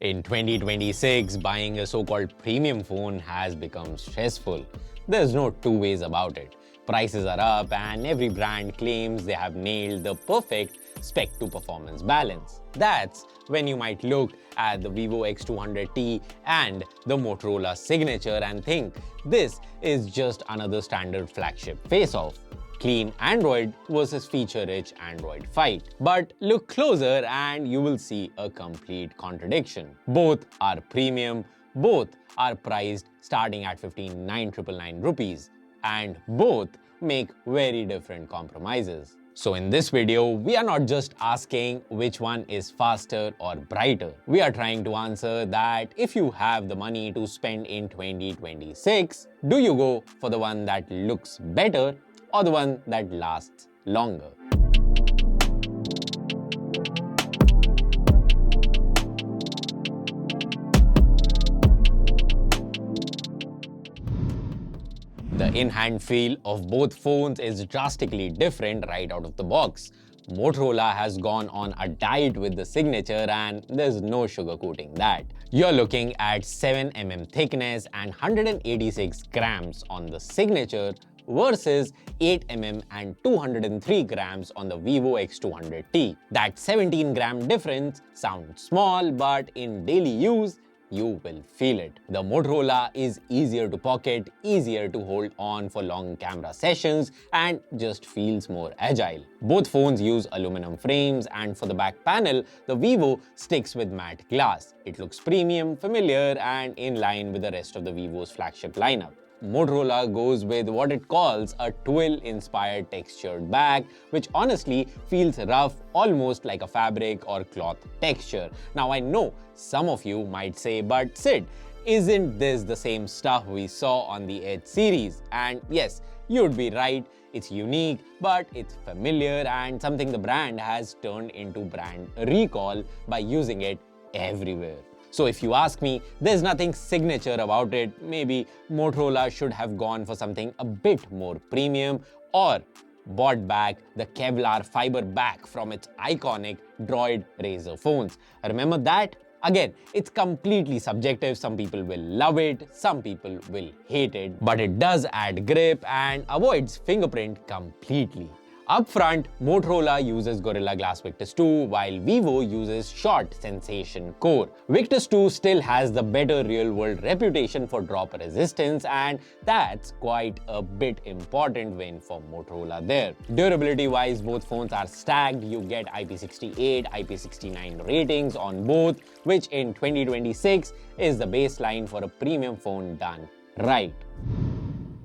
In 2026, buying a so-called premium phone has become stressful. There's no two ways about it. Prices are up and every brand claims they have nailed the perfect spec to performance balance. That's when you might look at the Vivo X200T and the Motorola Signature and think this is just another standard flagship face-off. Clean Android versus feature-rich Android fight. But look closer and you will see a complete contradiction. Both are premium, both are priced starting at 15,999 rupees, and both make very different compromises. So in this video, we are not just asking which one is faster or brighter. We are trying to answer that if you have the money to spend in 2026, do you go for the one that looks better or the one that lasts longer? The in-hand feel of both phones is drastically different right out of the box. Motorola has gone on a diet with the Signature and there's no sugarcoating that. You're looking at 7mm thickness and 186 grams on the Signature versus 8mm and 203 grams on the Vivo X200T. That 17-gram difference sounds small, but in daily use, you will feel it. The Motorola is easier to pocket, easier to hold on for long camera sessions, and just feels more agile. Both phones use aluminum frames, and for the back panel, the Vivo sticks with matte glass. It looks premium, familiar, and in line with the rest of the Vivo's flagship lineup. Motorola goes with what it calls a twill-inspired textured back, which honestly feels rough, almost like a fabric or cloth texture. Now I know some of you might say, but Sid, isn't this the same stuff we saw on the Edge series? And yes, you'd be right, it's unique, but it's familiar and something the brand has turned into brand recall by using it everywhere. So if you ask me, there's nothing signature about it. Maybe Motorola should have gone for something a bit more premium or bought back the Kevlar fiber back from its iconic Droid Razr phones. Remember that? Again, it's completely subjective. Some people will love it, some people will hate it, but it does add grip and avoids fingerprint completely. Up front, Motorola uses Gorilla Glass Victus 2 while Vivo uses Short Sensation Core. Victus 2 still has the better real-world reputation for drop resistance, and that's quite a bit important win for Motorola there. Durability-wise, both phones are stacked. You get IP68, IP69 ratings on both, which in 2026 is the baseline for a premium phone done right.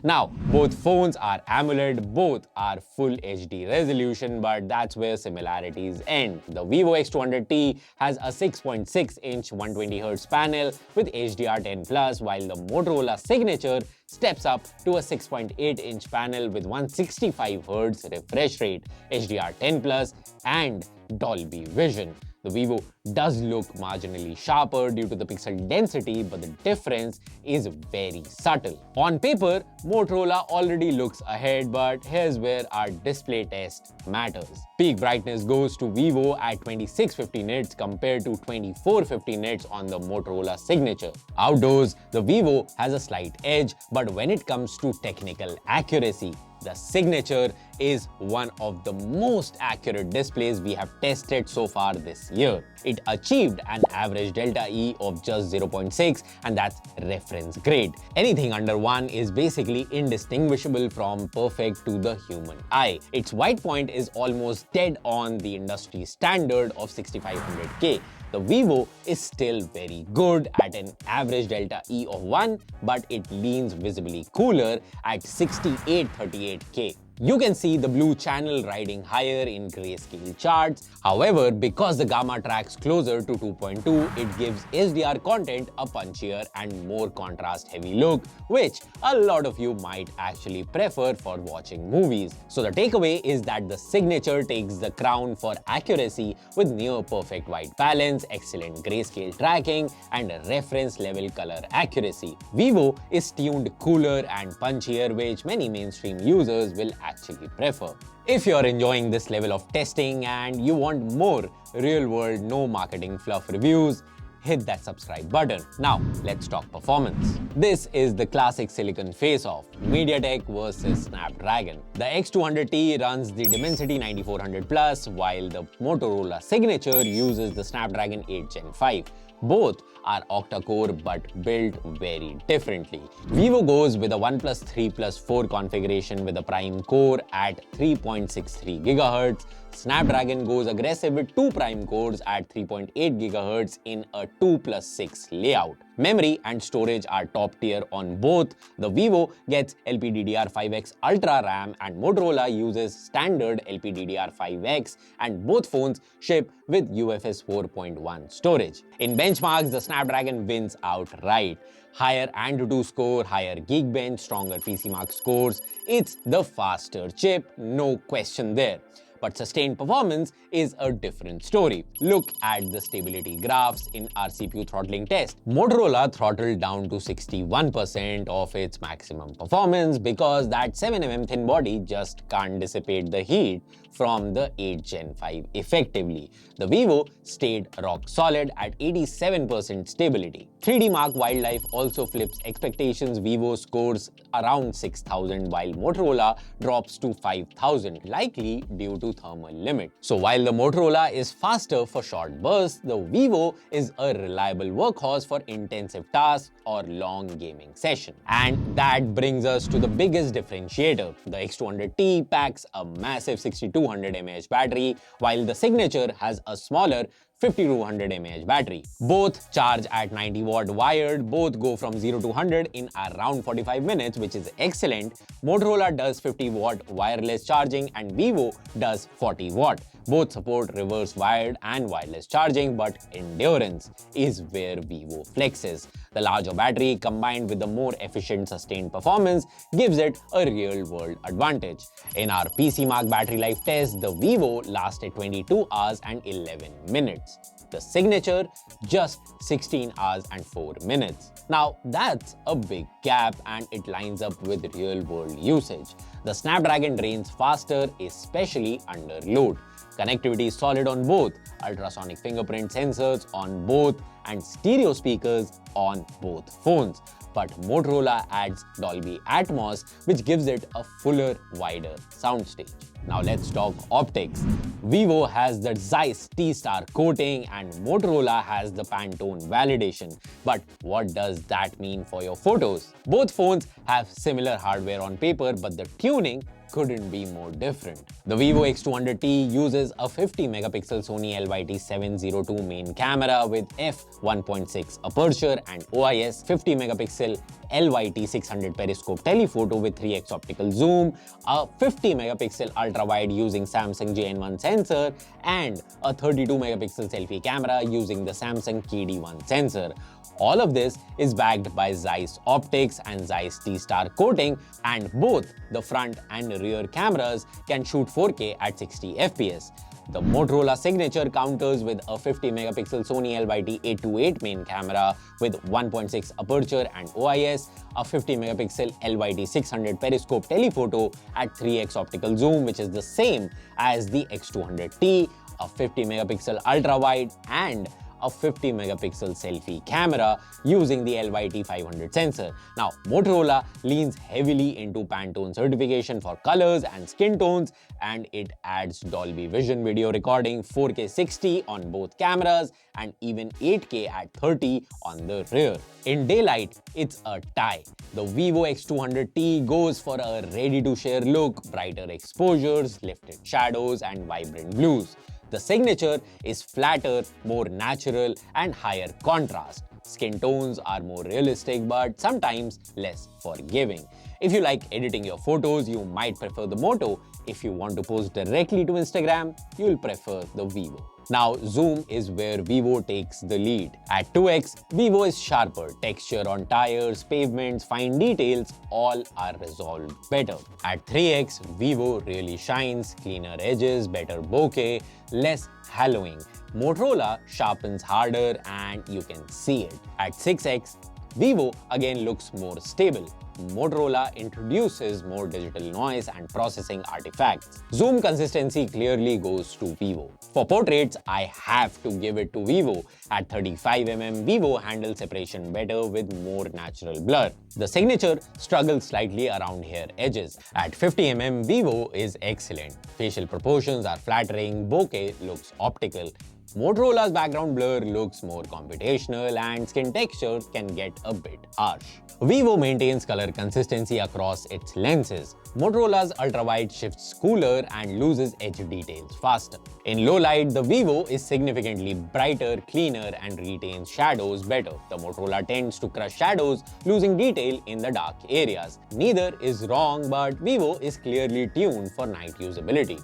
Now, both phones are AMOLED, both are full HD resolution, but that's where similarities end. The Vivo X200T has a 6.6-inch 120Hz panel with HDR10+, while the Motorola Signature steps up to a 6.8-inch panel with 165Hz refresh rate, HDR10+, and Dolby Vision. The Vivo does look marginally sharper due to the pixel density, but the difference is very subtle. On paper, Motorola already looks ahead, but here's where our display test matters. Peak brightness goes to Vivo at 2650 nits compared to 2450 nits on the Motorola Signature. Outdoors, the Vivo has a slight edge, but when it comes to technical accuracy, the Signature is one of the most accurate displays we have tested so far this year. It achieved an average delta E of just 0.6, and that's reference grade. Anything under 1 is basically indistinguishable from perfect to the human eye. Its white point is almost dead on the industry standard of 6500K. The Vivo is still very good at an average delta E of 1, but it leans visibly cooler at 6838K. You can see the blue channel riding higher in grayscale charts. However, because the gamma tracks closer to 2.2, it gives HDR content a punchier and more contrast-heavy look, which a lot of you might actually prefer for watching movies. So the takeaway is that the Signature takes the crown for accuracy with near-perfect white balance, excellent grayscale tracking, and reference-level color accuracy. Vivo is tuned cooler and punchier, which many mainstream users will actually prefer. If you're enjoying this level of testing and you want more real-world, no marketing fluff reviews, hit that subscribe button. Now, let's talk performance. This is the classic silicon face-off, MediaTek versus Snapdragon. The X200T runs the Dimensity 9400 Plus, while the Motorola Signature uses the Snapdragon 8 Gen 5. Both are octa-core but built very differently. Vivo goes with a 1+3+4 configuration with a prime core at 3.63 GHz. Snapdragon goes aggressive with two prime cores at 3.8 GHz in a 2+6 layout. Memory and storage are top tier on both. The Vivo gets LPDDR5X Ultra RAM and Motorola uses standard LPDDR5X, and both phones ship with UFS 4.1 storage. In benchmarks, the Snapdragon wins outright. Higher AnTuTu score, higher Geekbench, stronger PCMark scores. It's the faster chip, no question there. But sustained performance is a different story. Look at the stability graphs in our CPU throttling test. Motorola throttled down to 61% of its maximum performance because that 7mm thin body just can't dissipate the heat from the 8 Gen 5 effectively. The Vivo stayed rock solid at 87% stability. 3D Mark Wildlife also flips expectations. Vivo scores around 6,000 while Motorola drops to 5,000, likely due to thermal limit. So while the Motorola is faster for short bursts, the Vivo is a reliable workhorse for intensive tasks or long gaming session. And that brings us to the biggest differentiator. The X200T packs a massive 6200 mAh battery, while the Signature has a smaller 5200 mAh battery. Both charge at 90 watt wired, both go from 0 to 100 in around 45 minutes, which is excellent. Motorola does 50 watt wireless charging and Vivo does 40 watt. Both support reverse wired and wireless charging, but endurance is where Vivo flexes. The larger battery combined with the more efficient sustained performance gives it a real-world advantage. In our PCMark battery life test, the Vivo lasted 22 hours and 11 minutes. The Signature just 16 hours and 4 minutes. Now that's a big gap and it lines up with real-world usage. The Snapdragon drains faster, especially under load. Connectivity is solid on both, ultrasonic fingerprint sensors on both, and stereo speakers on both phones. But Motorola adds Dolby Atmos, which gives it a fuller, wider soundstage. Now let's talk optics. Vivo has the Zeiss T-Star coating and Motorola has the Pantone validation. But what does that mean for your photos? Both phones have similar hardware on paper, but the tuning couldn't be more different. The Vivo X200T uses a 50-megapixel Sony LYT-702 main camera with f1.6 aperture and OIS 50-megapixel LYT-600 periscope telephoto with 3x optical zoom, a 50-megapixel ultra-wide using Samsung JN1 sensor, and a 32-megapixel selfie camera using the Samsung KD1 sensor. All of this is backed by Zeiss optics and Zeiss T-Star coating, and both the front and rear cameras can shoot 4K at 60 FPS. The Motorola Signature counters with a 50-megapixel Sony LYT-828 main camera with 1.6 aperture and OIS, a 50-megapixel LYT-600 periscope telephoto at 3x optical zoom, which is the same as the X200T, a 50-megapixel ultra-wide, and a 50-megapixel selfie camera using the LYT-500 sensor. Now, Motorola leans heavily into Pantone certification for colors and skin tones, and it adds Dolby Vision video recording, 4K 60 on both cameras, and even 8K at 30 on the rear. In daylight, it's a tie. The Vivo X200T goes for a ready-to-share look, brighter exposures, lifted shadows, and vibrant blues. The Signature is flatter, more natural, and higher contrast. Skin tones are more realistic but sometimes less forgiving. If you like editing your photos, you might prefer the Moto. If you want to post directly to Instagram, you'll prefer the Vivo. Now, zoom is where Vivo takes the lead. At 2x, Vivo is sharper. Texture on tires, pavements, fine details, all are resolved better. At 3x, Vivo really shines. Cleaner edges, better bokeh, less hallowing. Motorola sharpens harder and you can see it. At 6x, Vivo again looks more stable. Motorola introduces more digital noise and processing artifacts. Zoom consistency clearly goes to Vivo. For portraits, I have to give it to Vivo. At 35mm, Vivo handles separation better with more natural blur. The Signature struggles slightly around hair edges. At 50mm, Vivo is excellent. Facial proportions are flattering, bokeh looks optical. Motorola's background blur looks more computational and skin texture can get a bit harsh. Vivo maintains color consistency across its lenses. Motorola's ultrawide shifts cooler and loses edge details faster. In low light, the Vivo is significantly brighter, cleaner and retains shadows better. The Motorola tends to crush shadows, losing detail in the dark areas. Neither is wrong, but Vivo is clearly tuned for night usability.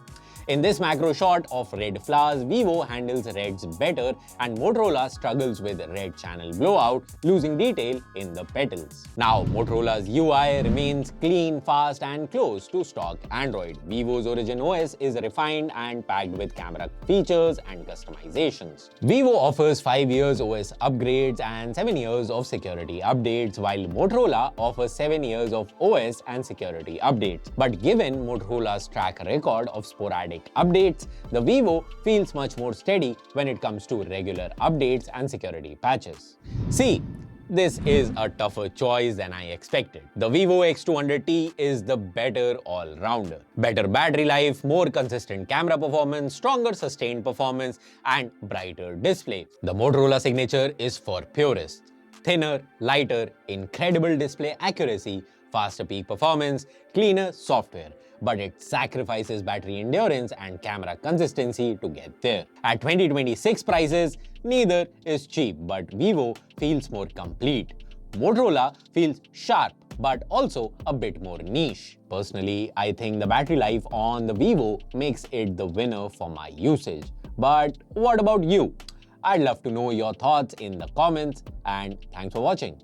In this macro shot of red flowers, Vivo handles reds better and Motorola struggles with red channel blowout, losing detail in the petals. Now, Motorola's UI remains clean, fast and close to stock Android. Vivo's Origin OS is refined and packed with camera features and customizations. Vivo offers 5 years OS upgrades and 7 years of security updates, while Motorola offers 7 years of OS and security updates. But given Motorola's track record of sporadic updates, the Vivo feels much more steady when it comes to regular updates and security patches. See, this is a tougher choice than I expected. The Vivo X200T is the better all-rounder. Better battery life, more consistent camera performance, stronger sustained performance, and brighter display. The Motorola Signature is for purists. Thinner, lighter, incredible display accuracy, faster peak performance, cleaner software. But it sacrifices battery endurance and camera consistency to get there. At 2026 prices, neither is cheap, but Vivo feels more complete. Motorola feels sharp, but also a bit more niche. Personally, I think the battery life on the Vivo makes it the winner for my usage. But what about you? I'd love to know your thoughts in the comments, and thanks for watching.